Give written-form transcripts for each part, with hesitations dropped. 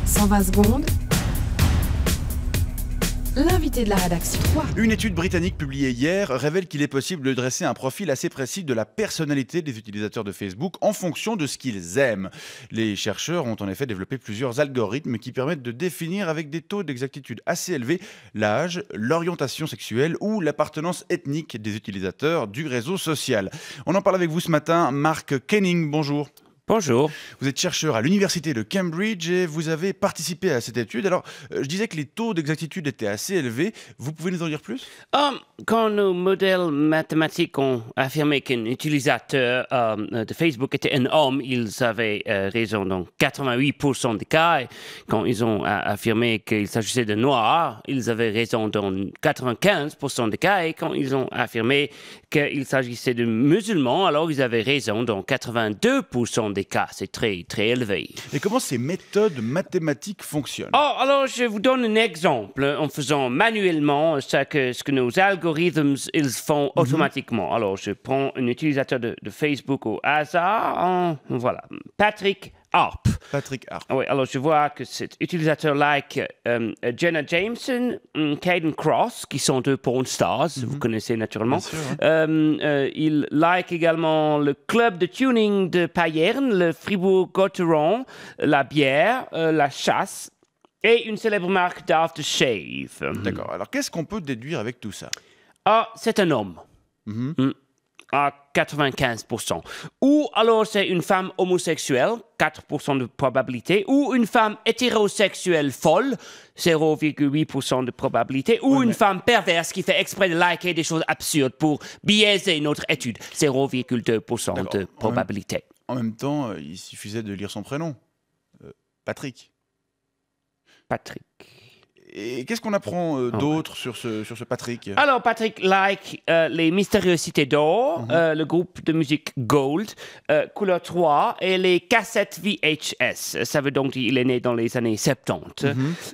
120 secondes. L'invité de la rédaction. Une étude britannique publiée hier révèle qu'il est possible de dresser un profil assez précis de la personnalité des utilisateurs de Facebook en fonction de ce qu'ils aiment. Les chercheurs ont en effet développé plusieurs algorithmes qui permettent de définir avec des taux d'exactitude assez élevés l'âge, l'orientation sexuelle ou l'appartenance ethnique des utilisateurs du réseau social. On en parle avec vous ce matin. Mark Kenning, bonjour. Bonjour. Vous êtes chercheur à l'université de Cambridge et vous avez participé à cette étude. Alors, je disais que les taux d'exactitude étaient assez élevés. Vous pouvez nous en dire plus ? Quand nos modèles mathématiques ont affirmé qu'un utilisateur de Facebook était un homme, ils avaient raison dans 88% des cas. Et quand ils ont affirmé qu'il s'agissait de noirs, ils avaient raison dans 95% des cas. Et quand ils ont affirmé qu'il s'agissait de musulmans, alors ils avaient raison dans 82% des cas. C'est très, très élevé. Et comment ces méthodes mathématiques fonctionnent ? Alors, je vous donne un exemple en faisant manuellement ce que nos algorithmes ils font automatiquement. Alors, je prends un utilisateur de Facebook au hasard. Voilà, Patrick Harp. Patrick Harp. Oui, alors je vois que cet utilisateur like Jenna Jameson, Caden Cross, qui sont deux porn stars, vous connaissez naturellement. Bien sûr, Il like également le club de tuning de Payerne, le Fribourg-Gotteron, la bière, la chasse et une célèbre marque d'aftershave. D'accord. Alors, qu'est-ce qu'on peut déduire avec tout ça ? C'est un homme. À 95%. Ou alors c'est une femme homosexuelle, 4% de probabilité, ou une femme hétérosexuelle folle, 0,8% de probabilité, ou une femme perverse qui fait exprès de liker des choses absurdes pour biaiser notre étude, 0,2% de probabilité. En même temps, il suffisait de lire son prénom. Patrick. Patrick. Et qu'est-ce qu'on apprend d'autre sur ce Patrick ? Alors, Patrick like les Mystérieuses Cités d'Or, le groupe de musique Gold, Couleur 3 et les cassettes VHS. Ça veut donc dire qu'il est né dans les années 70.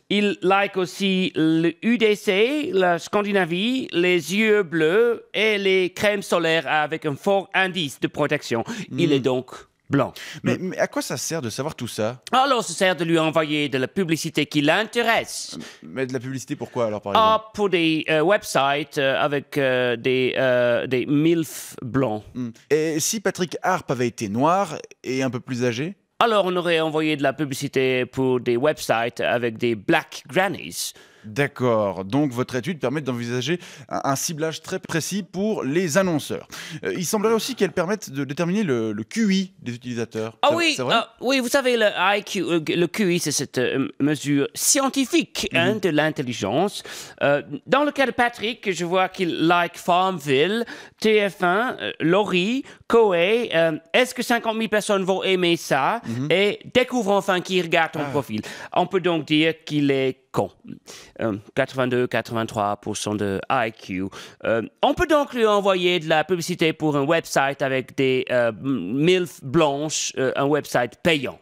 Il like aussi le UDC, la Scandinavie, les yeux bleus et les crèmes solaires avec un fort indice de protection. Il est donc blanc. Mais à quoi ça sert de savoir tout ça ? Alors, ça sert de lui envoyer de la publicité qui l'intéresse. Mais de la publicité, pourquoi alors, par exemple ? Pour des websites avec des MILF blancs. Et si Patrick Harp avait été noir et un peu plus âgé ? Alors, on aurait envoyé de la publicité pour des websites avec des Black Grannies. D'accord, donc votre étude permet d'envisager un ciblage très précis pour les annonceurs. Il semblerait aussi qu'elle permette de déterminer le QI des utilisateurs. Oui, c'est vrai ? oui, vous savez, le QI, c'est cette mesure scientifique de l'intelligence. Dans le cas de Patrick, je vois qu'il like Farmville, TF1, Laurie, Koei. Est-ce que 50 000 personnes vont aimer ça ? Et découvre enfin qui regarde ton profil. On peut donc dire qu'il est con. 82-83% de IQ. On peut donc lui envoyer de la publicité pour un website avec des MILF blanches, un website payant.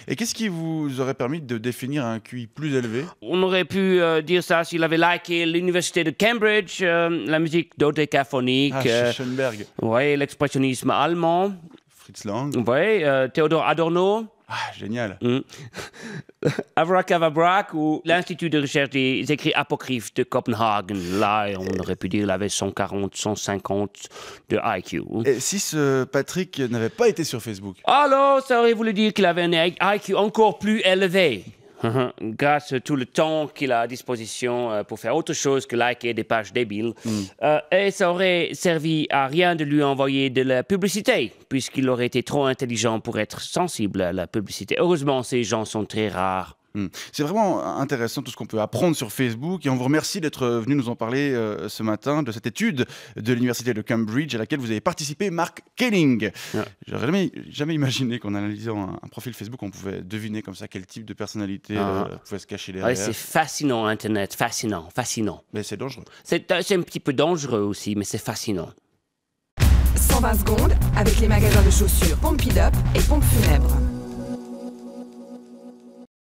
Et qu'est-ce qui vous aurait permis de définir un QI plus élevé ? On aurait pu dire ça s'il avait liké l'université de Cambridge, la musique dodécaphonique. Schoenberg. Oui, l'expressionnisme allemand. Fritz Lang. Oui, Théodore Adorno. Génial. Abracadabra ou l'Institut de recherche des écrits apocryphes de Copenhague. Là, on aurait pu dire qu'il avait 140, 150 de IQ. Et si ce Patrick n'avait pas été sur Facebook ? Alors, ça aurait voulu dire qu'il avait un IQ encore plus élevé. Grâce à tout le temps qu'il a à disposition pour faire autre chose que liker des pages débiles. Et ça aurait servi à rien de lui envoyer de la publicité, puisqu'il aurait été trop intelligent pour être sensible à la publicité. Heureusement, ces gens sont très rares. C'est vraiment intéressant tout ce qu'on peut apprendre sur Facebook et on vous remercie d'être venu nous en parler ce matin de cette étude de l'université de Cambridge à laquelle vous avez participé, Mark Kenning. J'aurais jamais imaginé qu'en analysant un profil Facebook, on pouvait deviner comme ça quel type de personnalité pouvait se cacher derrière. C'est fascinant, Internet, fascinant. Mais c'est dangereux. C'est un petit peu dangereux aussi, mais c'est fascinant. 120 secondes avec les magasins de chaussures Pompidop et Pompe Funèbre.